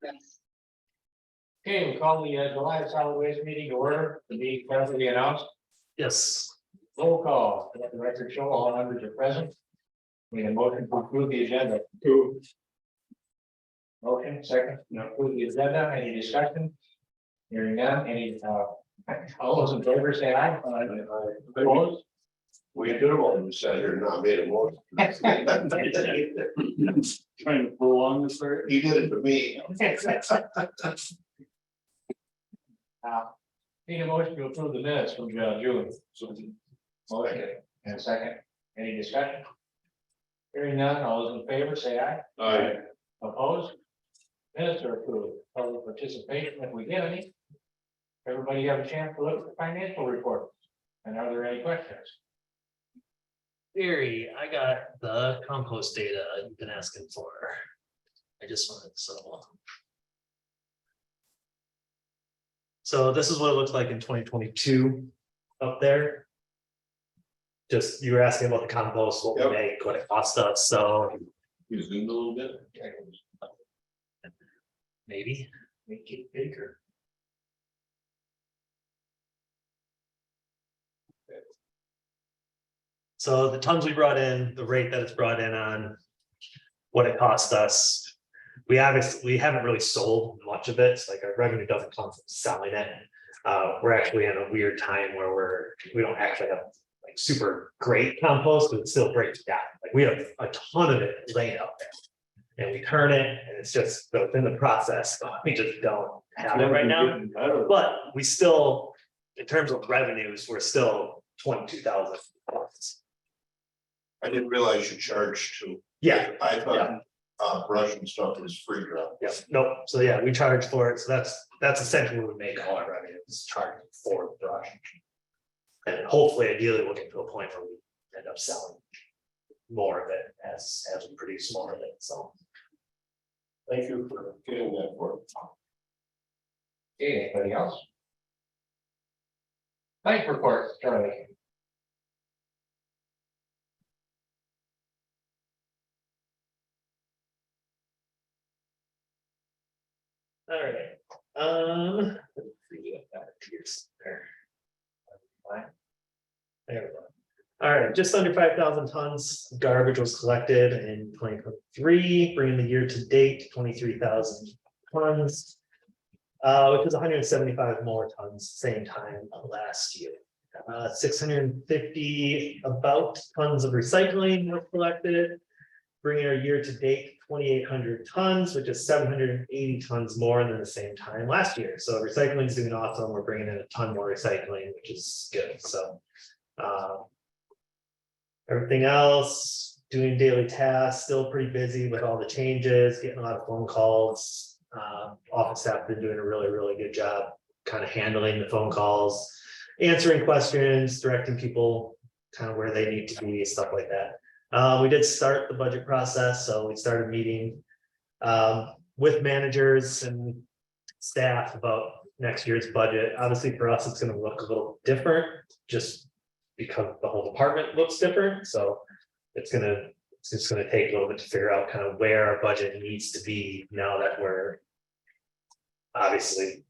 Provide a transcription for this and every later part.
Okay, we call the July solid waste meeting to order, the meeting presently announced. Yes, Roll call, let the record show all members are present. We have a motion to approve the agenda. Motion, second, to approve the agenda, any discussion? Hearing none, all those in favor say aye. Opposed? We did have one who said here, not made a motion. trying to prolong this for He did it to me. Need a motion to approve the minutes from June. Motion, and second, any discussion? Hearing none, all those in favor say aye. Aye. Opposed? Minutes are approved. Public participation, if we get any. Everybody have a chance to look at the financial report. And are there any questions? Gary, I got the compost data you've been asking for. I just wanted so this is what it looks like in 2022 up there. Just you were asking about the compost, what we make, what it cost us, so You zoomed a little bit. maybe make it bigger. So the tons we brought in, the rate that it's brought in on, what it cost us. We haven't really sold much of it, so like our revenue doesn't come from selling it. We're actually in a weird time where we don't actually have like super great compost, but it still breaks down. Like we have a ton of it laid out there. And we turn it and it's just, so it's in the process, we just don't have it right now. But we still, in terms of revenues, we're still 22,000. I didn't realize you charged to. Yeah, I thought, brush and stuff was free drop. yeah, nope, so yeah, we charge for it, so that's essentially what we make all our revenues, charging for the brush. And hopefully, ideally, we'll get to a point where we end up selling more of it as we produce more of it, so. Thank you for getting that for. Okay, anybody else? Bank report, Charlie. All right, let's see what that appears there. There we go. All right, just under 5,000 tons of garbage was collected in 2023, bringing the year to date 23,000 tons, which is 175 more tons same time last year. 650 about tons of recycling were collected, bringing our year to date 2,800 tons, which is 780 tons more than the same time last year. So recycling is doing awesome. We're bringing in a ton more recycling, which is good. So everything else, doing daily tasks, still pretty busy with all the changes, getting a lot of phone calls. Office staff been doing a really good job kind of handling the phone calls, answering questions, directing people kind of where they need to be, stuff like that. We did start the budget process, so we started meeting with managers and staff about next year's budget. Obviously, for us, it's going to look a little different, just because the whole department looks different. So it's just going to take a little bit to figure out kind of where our budget needs to be now that we're obviously a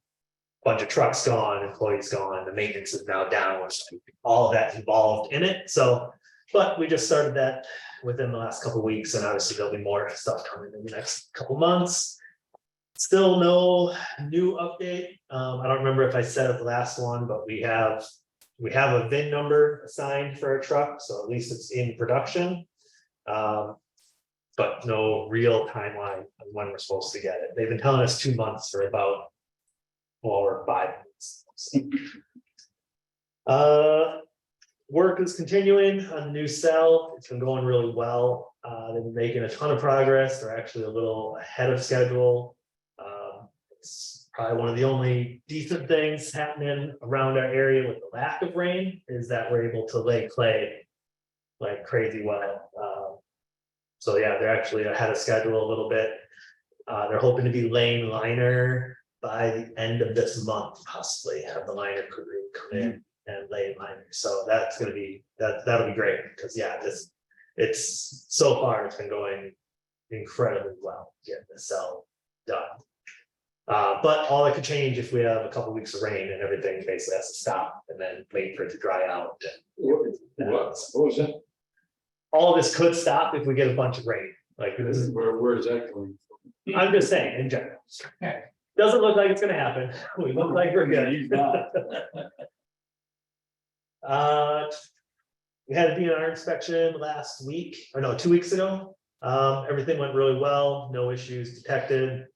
bunch of trucks gone, employees gone, the maintenance is now down, all of that involved in it. So. But we just started that within the last couple of weeks, and obviously there'll be more stuff coming in the next couple months. Still no new update. I don't remember if I said it the last one, but we have a VIN number assigned for a truck, so at least it's in production. But no real timeline on when we're supposed to get it. They've been telling us 2 months for about 4 or 5 months. So. Work is continuing on the new cell. It's been going really well. They've been making a ton of progress. They're actually a little ahead of schedule. It's probably one of the only decent things happening around our area with the lack of rain is that we're able to lay clay like crazy well. So yeah, they're actually ahead of schedule a little bit. They're hoping to be laying liner by the end of this month, possibly have the liner crew come in and lay liner. So that's going to be that'll be great because yeah, it's so far it's been going incredibly well getting the cell done. But all that could change if we have a couple weeks of rain and everything basically has to stop and then wait for it to dry out. What was that? All of this could stop if we get a bunch of rain, like this is, Where is that coming from? I'm just saying in general. Okay. Doesn't look like it's gonna happen. We look like we're good. We had a DNR inspection last week, or no, 2 weeks ago. Everything went really well, no issues detected.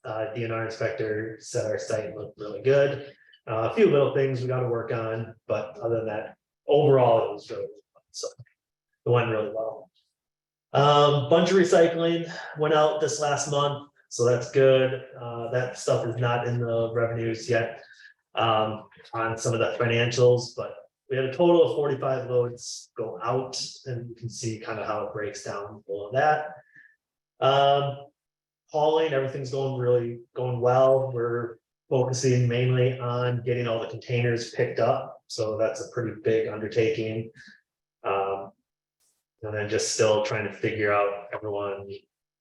DNR inspector said our site looked really good. A few little things we gotta work on, but other than that, overall, it was really, so it went really well. Bunch of recycling went out this last month, so that's good. That stuff is not in the revenues yet. On some of the financials, but we had a total of 45 loads go out, and you can see kind of how it breaks down below that. Hauling, everything's going well. We're focusing mainly on getting all the containers picked up, so that's a pretty big undertaking. And then just still trying to figure out everyone,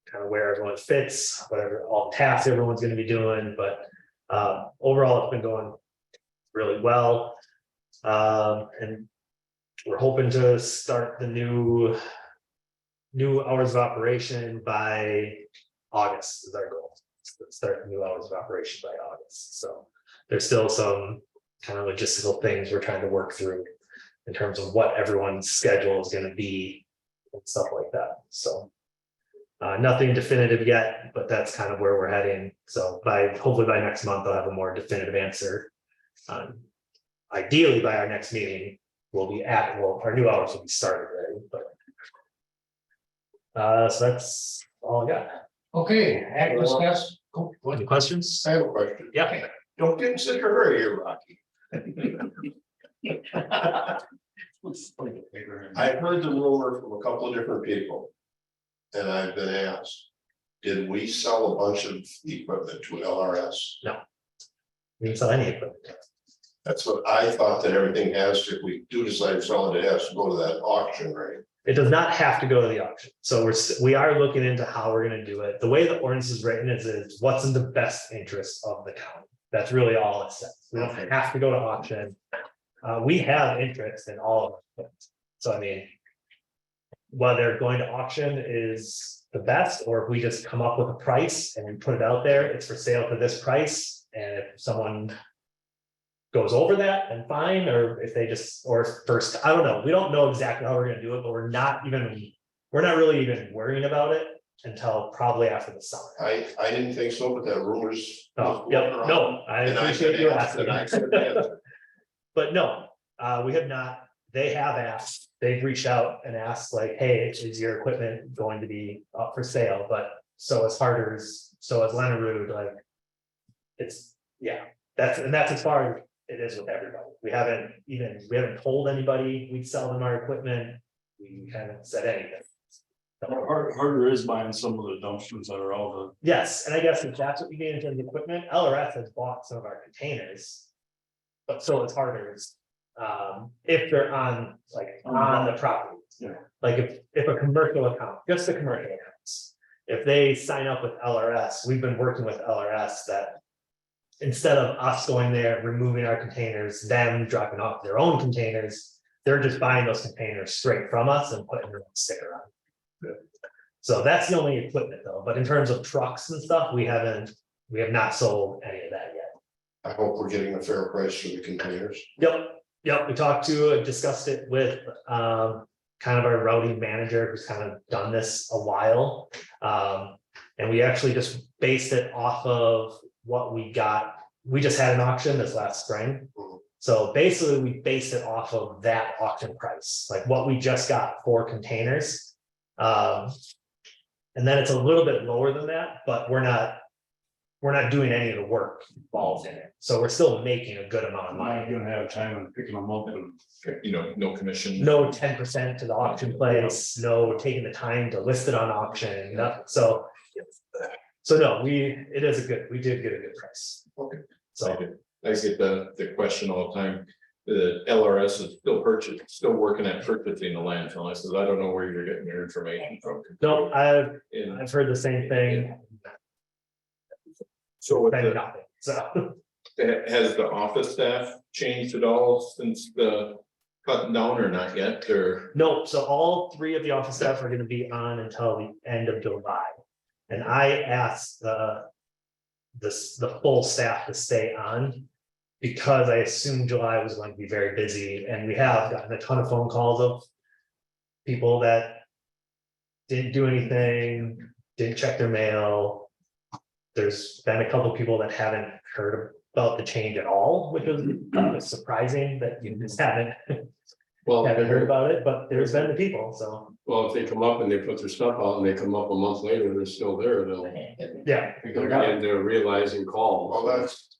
kind of where everyone fits, whatever, all tasks everyone's gonna be doing, but overall, it's been going really well. And we're hoping to start the new hours of operation by August is our goal. Start the new hours of operation by August. So there's still some kind of logistical things we're trying to work through in terms of what everyone's schedule is going to be and stuff like that. So nothing definitive yet, but that's kind of where we're heading. So hopefully by next month, I'll have a more definitive answer. Ideally by our next meeting, our new hours will be started already, but so that's all I got. Okay, act discuss. Any questions? I have a question. Yeah. Don't get in such a hurry here, Rocky. I've heard the rumor from a couple of different people. And I've been asked, did we sell a bunch of equipment to LRS? We didn't sell any equipment. That's what I thought, that everything has to, if we do decide to sell it, it has to go to that auction, right? It does not have to go to the auction. So we are looking into how we're gonna do it. The way the ordinance is written is what's in the best interest of the county. That's really all it says. We don't have to go to auction. We have interest in all of it. So I mean, whether going to auction is the best, or if we just come up with a price and we put it out there, it's for sale for this price. And if someone goes over that, and fine, or if they just, or first, I don't know, we don't know exactly how we're gonna do it, but we're not really even worrying about it until probably after the summer. I didn't think so, but that rumors. Oh, yep, no, I appreciate you asking. asking. But no, we have not, they have asked, they've reached out and asked like, hey, is your equipment going to be up for sale? But so as Harder's, so as Leonard, like, it's, yeah, that's as far as it is with everybody. We haven't told anybody we'd sell them our equipment. We haven't said anything. Harder is buying some of the dumpsters that are all the. Yes, and I guess if that's what we get into the equipment, LRS has bought some of our containers. But so it's Harder's, if they're on the property. Yeah. Like if a commercial account, just the commercial accounts, if they sign up with LRS, we've been working with LRS that. Instead of us going there, removing our containers, them dropping off their own containers, they're just buying those containers straight from us and putting their own sticker on. So that's the only equipment though, but in terms of trucks and stuff, we have not sold any of that yet. I hope we're getting a fair price for the containers. Yep, we discussed it with kind of our routing manager who's kind of done this a while. And we actually just based it off of what we got. We just had an auction this last spring. So basically we based it off of that auction price, like what we just got for containers. And then it's a little bit lower than that, but we're not doing any of the work involved in it. So we're still making a good amount of I'm money. not gonna have time and picking them up and. No commission. No 10% to the auction place, no taking the time to list it on auction, nothing. So no, we did get a good price. Okay. So I get the question all the time. The LRS is still working at purchasing the landfill. I says, I don't know where you're getting your information from. no, And I've heard the same thing. So with been the, nothing, so. has the office staff changed at all since the cutting down or not yet, or? No, so all three of the office staff are gonna be on until the end of July. And I asked the full staff to stay on. Because I assumed July was going to be very busy, and we have gotten a ton of phone calls of people that didn't do anything, didn't check their mail. There's been a couple of people that haven't heard about the change at all, which was surprising that you just haven't Well, heard about it, but there's been the people, so, well, if they come up and they put their stuff out and they come up a month later, they're still there, they'll. yeah. They'll begin to realize and call. Well, that's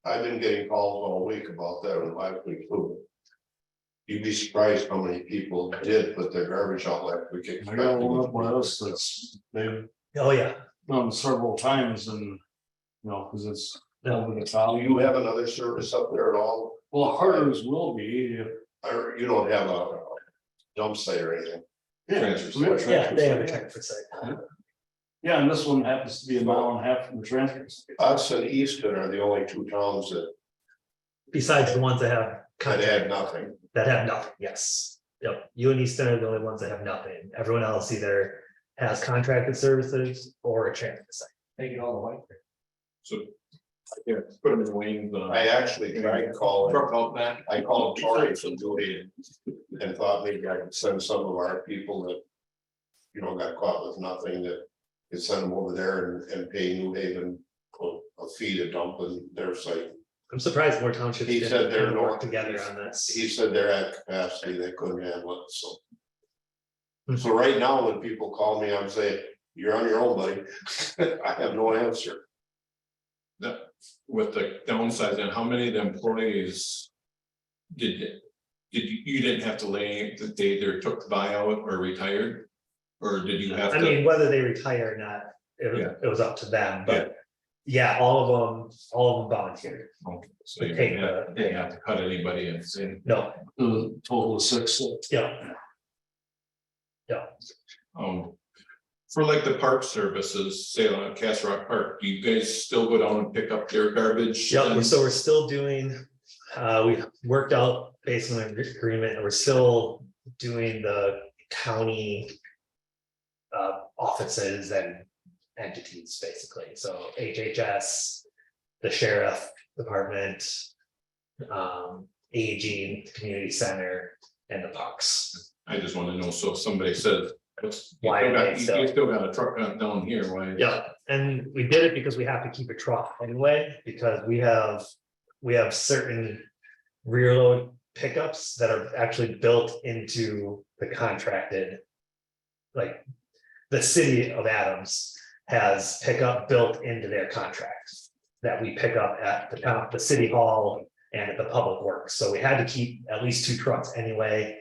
I've been getting calls all week about that and last week too. You'd be surprised how many people did put their garbage out last week. I got one up by us that's, they've Oh, yeah, done several times and, you know, cause it's over the Do top. you have another service up there at all? Well, Harder's will be, if. Or you don't have a dump site or anything? Transfer we have station. yeah, they have a transfer check for site. Yeah, and this one happens to be a mile and a half from the transfer station. Us and Easton are the only two towns Besides the ones that have that contact, had nothing. that have nothing, yes. Yep, you and Easton are the only ones that have nothing. Everyone else either has contracted services or a transfer site. Take it all the way. So. Yeah, put them in Wayne's, I actually tried calling, truck out back. I called Tori from New and thought maybe I could send some of our people that, you know, got caught with nothing, that could send them over there and pay New Haven a fee to dump in their site. I'm surprised more townships. He didn't said they're kind of work not- together on this. He said they're at capacity, they couldn't handle it, so. So right now, when people call me, I'm saying, you're on your own, buddy. I have no answer. With the downsizing, how many of the employees did you didn't have to lay that they either took the buyout or retired? Or did you have I to? mean, whether they retire or not, it was up to them, but yeah, all of them volunteered. Okay, So you Take didn't have to cut anybody and say, No, The total of 6. yeah, for like the park services, say on Cass Rock Park, do you guys still go down and pick up their garbage? yeah, And- so we're still doing, we worked out based on an agreement, and we're still doing the county. Offices and entities, basically, so HHS, the sheriff department. Aging, community center, and the parks. I just wanna know, so if somebody says, what's, you Why still are got, they you still- still got a truck down here, why? Yeah, and we did it because we have to keep a truck anyway, because we have certain rear load pickups that are actually built into the contracted. Like, the city of Adams has pickup built into their contracts that we pick up at the city hall and at the public works, so we had to keep at least 2 trucks anyway.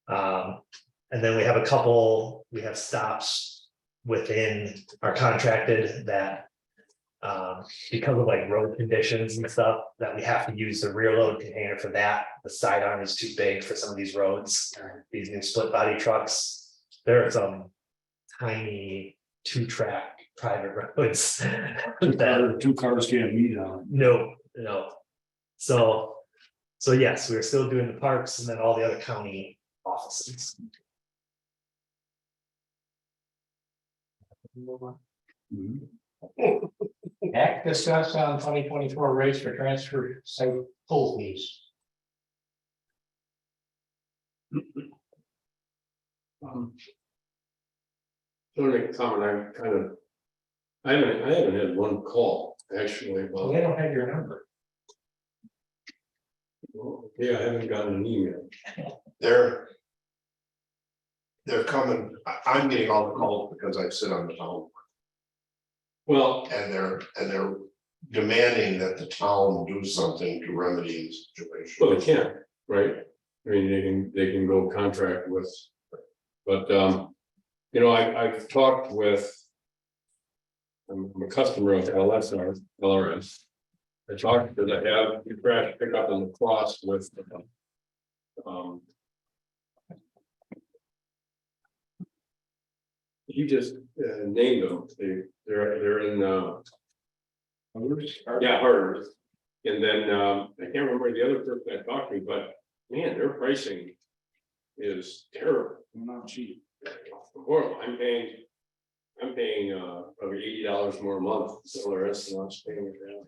And then we have stops within our contracted that. Because of like road conditions and stuff, that we have to use the rear load container for that. The sidearm is too big for some of these roads, these new split body trucks. There are some tiny 2-track private roads. that 2 cars can't meet on. no. So yes, we're still doing the parks and then all the other county offices. Act discuss on 2024 rates for transfer site pool fees. Only comment, I haven't had one call actually Well, about, they don't have your number. yeah, I haven't gotten an email. They're coming, I'm getting all the calls because I sit on the town. Well, And they're demanding that the town do something to remedy the situation. well, they can, right? I mean, they can go contract with, but, you know, I've talked with. I'm a customer of LRS. I talked to they have the trash pickup in the cross with. You just named them, they're in Yeah, Harders. And then, I can't remember the other person I talked to, but man, their pricing is terrible. Not cheap. Horrible. I'm paying, probably $80 more a month, so the rest of us paying it down.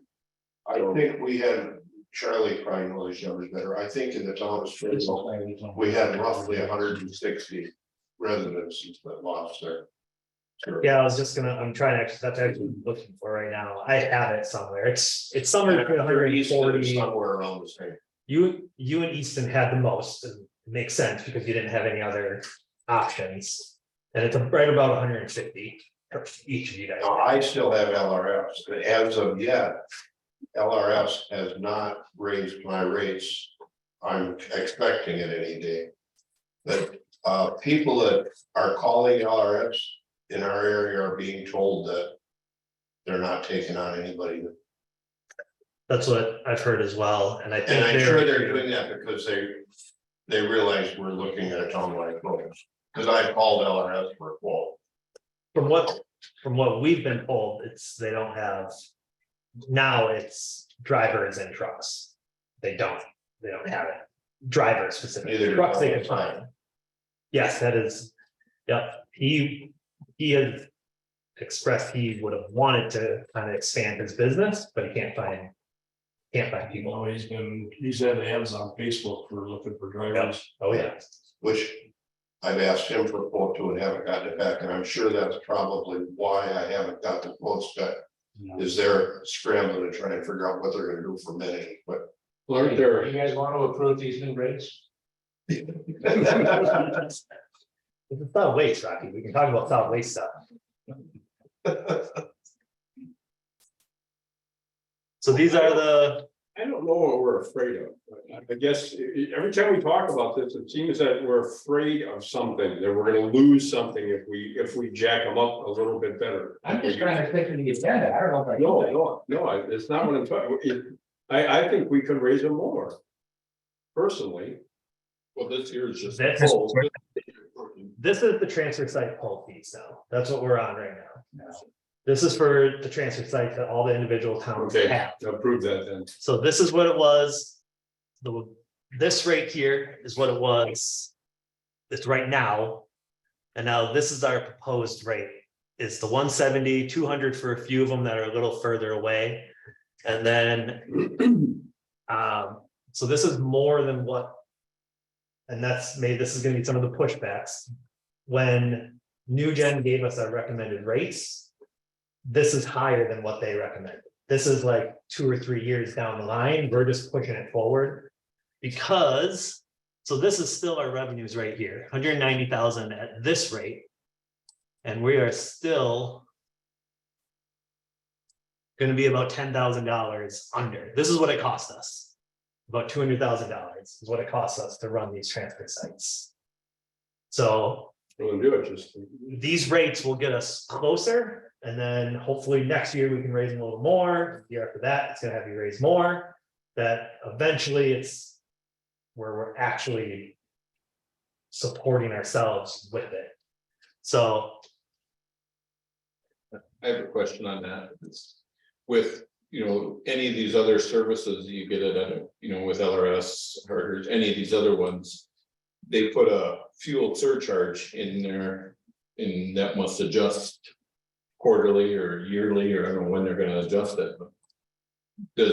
I think we had, Charlie probably knows his numbers better, I think in the town of Springville, we had roughly 160 residents that lost their. Yeah, I was just gonna, I'm trying to actually, that's actually looking for right now. I have it somewhere. It's somewhere between 140. Somewhere around the same. You and Easton had the most, and it makes sense because you didn't have any other options. And it's right about 150 for each of you guys. Now, I still have LRFs, but as of yet, LRFs has not raised my rates. I'm expecting it any day. But people that are calling LRFs in our area are being told that they're not taking on anybody. That's what I've heard as well, and I think And I'm sure they're doing that because they realize we're looking at a town-wide program. Because I called LRS for a quote. From what we've been told, they don't have. Now it's drivers and trucks. They don't have it. Drivers specifically, Neither do trucks they can trucks. find. Yes, that is, yep, he has expressed he would have wanted to kind of expand his business, but he can't find people. No, he's had ads on Facebook for looking for drivers. Oh, yeah. Which I've asked him for a quote to and haven't gotten it back, and I'm sure that's probably why I haven't got the quotes back. Yeah. Is they're scrambling to try and figure out what they're gonna do for many, but. Aren't there, You guys want to approve these new rates? It's solid waste, Rocky. We can talk about solid waste stuff. So these are the, I don't know what we're afraid of. I guess every time we talk about this, it seems that we're afraid of something, that we're gonna lose something if we jack them up a little bit better. I'm just trying to think of the agenda. I don't know if I. No, it's not what I'm talking. I think we could raise them more. Personally. Well, this year is just. That's- Oh, this is the transfer site poll fees now. That's what we're on right now. This is for the transfer site that all the individual towns Okay, have. approve that then. So this is what it was. This rate here is what it was. It's right now. And now this is our proposed rate. It's the 170, 200 for a few of them that are a little further away. And then, so this is more than what. And this is gonna be some of the pushbacks. When New Gen gave us our recommended rates, this is higher than what they recommended. This is like 2 or 3 years down the line. We're just pushing it forward. Because, so this is still our revenues right here, 190,000 at this rate. And we are still gonna be about $10,000 under. This is what it cost us. About $200,000 is what it costs us to run these transfer sites. So We'll do it, just. these rates will get us closer, and then hopefully next year we can raise them a little more. The year after that, it's gonna have you raise more. That eventually it's where we're actually supporting ourselves with it. So I have a question on that. It's with, any of these other services you get it, with LRS or any of these other ones. They put a fuel surcharge in there and that must adjust quarterly or yearly, or I don't know when they're gonna adjust it. But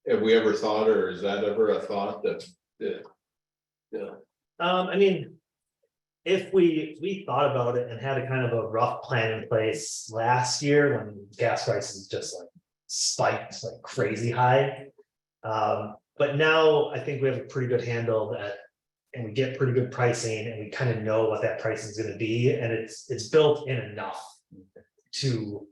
have we ever thought, or is that ever a thought that? I mean, if we thought about it and had a kind of a rough plan in place last year when gas prices just like spiked like crazy high. But now I think we have a pretty good handle that, and we get pretty good pricing, and we kind of know what that pricing is gonna be, and it's built in enough to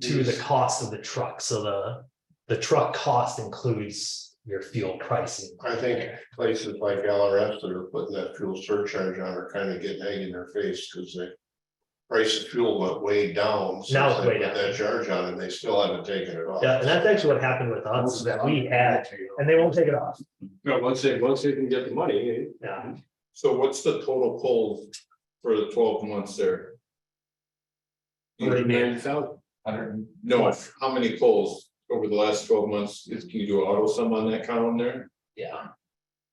the cost of the truck. So the truck cost includes your fuel pricing. I think places like LRS that are putting that fuel surcharge on are kind of getting egg in their face because the price of fuel went way down. Now it's since they way put down. That charge on and they still haven't taken it off. Yeah, and that's actually what happened with us, that we had, and they won't take it off. No, once they can get the money. Yeah, So what's the total pull for the 12 months there? 90,000. No, how many polls over the last 12 months, can you do an auto sum on that column there? Yeah.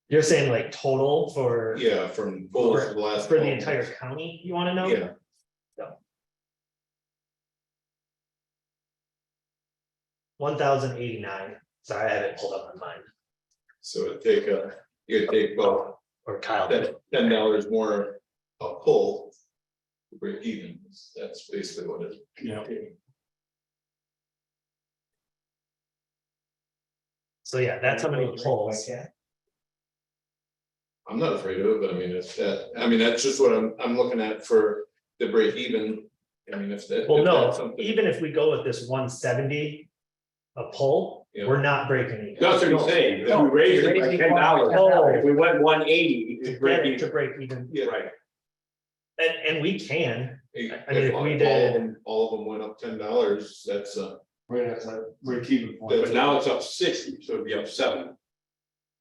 You're saying like total for, Yeah, from polls for the last. for the 12 entire months. county, you wanna know? Yeah, 1,089, sorry, I have it pulled up on mine, so you'd take about or Kyle did. $10 more a pull. To break even, that's basically what it is. Yeah. So yeah, that's how many polls. I'm not afraid of it, but I mean, if that, I mean, that's just what I'm looking at for the break even. I mean, if that. Well, if that's no, something- even if we go with this 170 a poll, Yeah. we're not breaking even. That's what I'm saying, if we raise it by $10, Oh. if we went 180, To it's break get it even. to break even, Yeah. Right, and we can, If I mean, if we all of did- them- All of them went up $10, that's Right at that break even point. but now it's up 60, so it'd be up 7.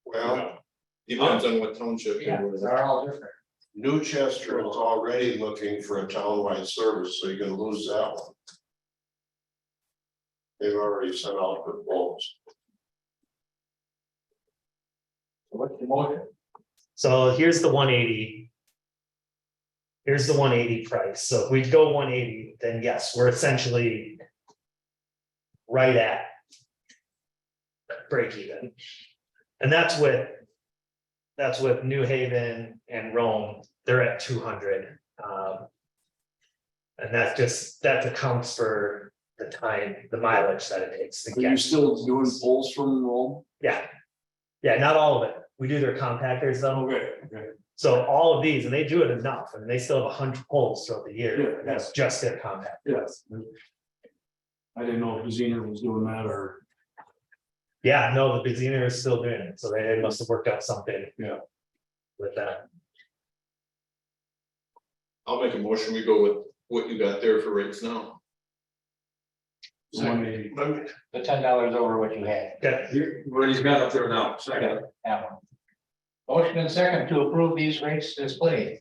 Well, depends on what township. you're Yeah, with. they're all different. Newchester is already looking for a townwide service, so you're gonna lose that one. They've already sent out proposals. So what's the motion? so here's the 180. Here's the 180 price, so if we go 180, then yes, we're essentially right at break even. And that's with New Haven and Rome, they're at 200. And that accounts for the time, the mileage that it takes to Are you get, still doing polls from Rome? yeah. Yeah, not all of it, we do their compactors though, Okay, okay. so all of these, and they do it enough, and they still have 100 poles throughout the year, Yeah, and that's just their compact. Yes. I didn't know if Beziner was doing that or. Yeah, no, the Beziner is still doing it, so they must have worked out something. Yeah. With that, I'll make a motion, we go with what you got there for rates now. 180. The $10 over what you had. okay, What he's got up there now, Okay, that one. Motion and second to approve these rates displayed.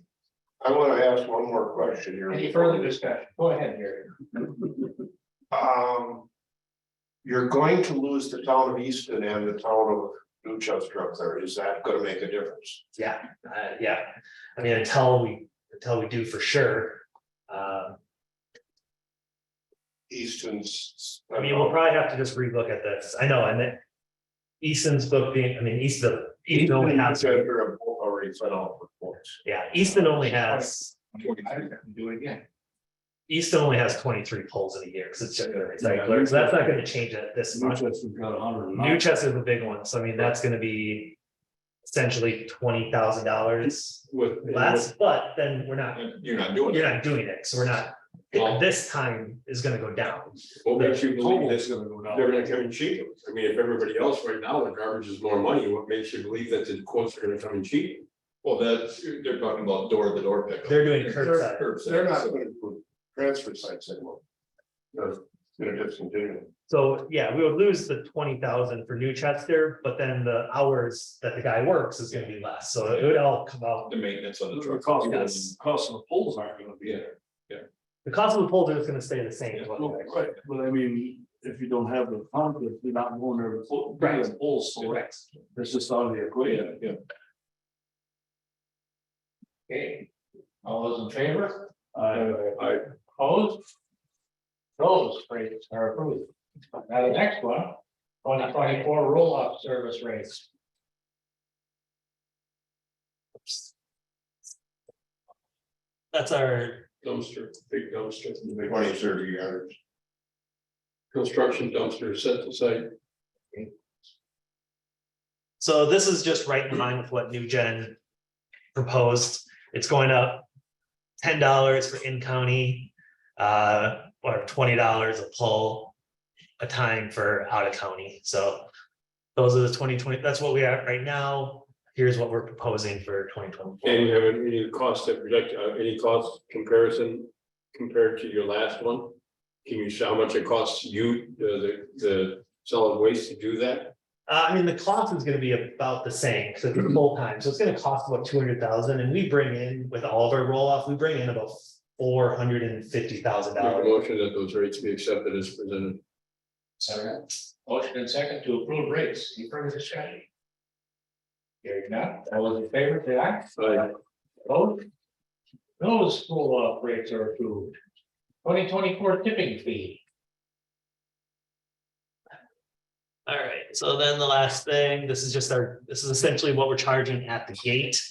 I wanna ask one more question here. Any further discussion? Go ahead, Gary. You're going to lose the town of Easton and the town of Newchester up there. Is that gonna make a difference? yeah, yeah, I mean, until we do for sure. Easton's. I mean, we'll probably have to just relook at this, I know, and then. Easton's book being, I mean, Easton only has, Already sent out reports. yeah, Easton only has, I can do it again. Easton only has 23 polls in a year, because it's just their recycler, so that's not gonna change it this much. Newchester's got 100. Newchester's the big one, so I mean, that's gonna be. Essentially $20,000 with. less, but then we're not, And you're not doing you're it. not doing it, so we're not. Well- This time is gonna go down, What makes you believe Total's that gonna go down. they're gonna come in cheaper? I mean, if everybody else right now, the garbage is more money, what makes you believe that the quotes are gonna come in cheap? Well, they're talking about door to door pickup. they're doing curbside. Curbside. They're not gonna put transfer sites anymore. They're discontinuing. So, yeah, we would lose the 20,000 for Newchester, but then the hours that the guy works is gonna be less, so it would all come out. The maintenance on the The truck. cost of the polls aren't gonna be there. The cost of the poles is gonna stay the same. is what Well, they're- Right, but I mean, if you don't have the conflict, you're not going there to pull. Right. Polls, so Correct. it's just out of the equation. Yeah, Okay, all those in favor? I, Opposed? Those rates are approved. Now, the next one, 2024 roll-off service rates. That's our, Dumpster, big dumpster, 20, 30 yards. construction dumpster set to site. so this is just right in line with what New Gen proposed. It's going up $10 for in-county, or $20 a pull a time for out-of-county. So those are the 2020, that's what we are right now. Here's what we're proposing for 2024. And you have any cost to project, any cost comparison compared to your last one? Can you show how much it costs you, the solid waste to do that? I mean, the cost is gonna be about the same, because it's full time, so it's gonna cost about 200,000, and we bring in, with all of our roll off, we bring in about $450,000. Make a motion that those rates be accepted as presented. Second. Motion and second to approve rates. Any further discussion? Hearing none. All those in favor, say aye. Aye. Vote. Those school rates are approved. 2024 tipping fee. All right, so then the last thing, this is essentially what we're charging at the gate.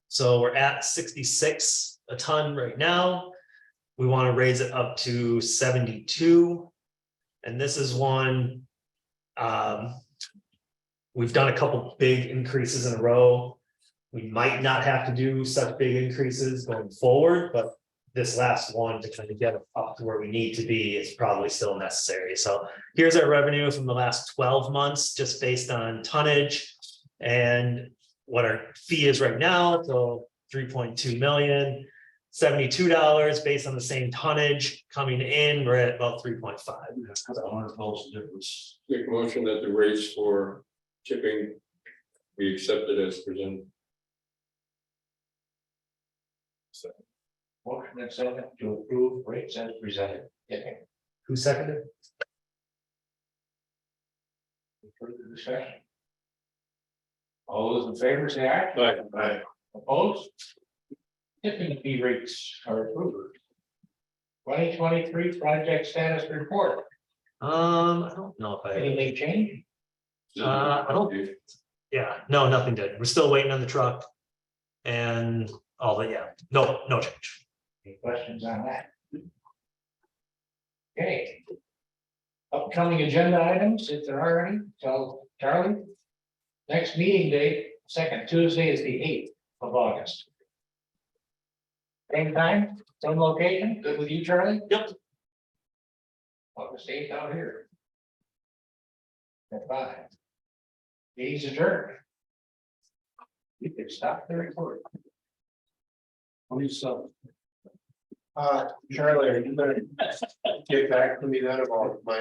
So we're at 66 a ton right now. We want to raise it up to 72. And this is one. We've done a couple big increases in a row. We might not have to do such big increases going forward, but this last one to kind of get up to where we need to be is probably still necessary. So here's our revenue from the last 12 months, just based on tonnage and what our fee is right now. So 3.2 million, $72 based on the same tonnage coming in, we're at about 3.5. That's a $100 difference. Make a motion that the rates for tipping be accepted as presented. Motion and second to approve rates as presented. Okay. Who seconded? Further discussion? All those in favor, say aye. Aye. Opposed? Tipping fee rates are approved. 2023 project status report. I don't know if Anything change? I don't- no, nothing did. We're still waiting on the truck. And all that, no change. Any questions on that? Okay. Upcoming agenda items, if there are any, so Charlie. Next meeting date, second Tuesday is the 8th of August. Same time, same location, good with you, Charlie? Yep. August 8th out here. At 5. Meeting's adjourned. You can stop the recording. 27. Charlie, are you gonna get back to me then about my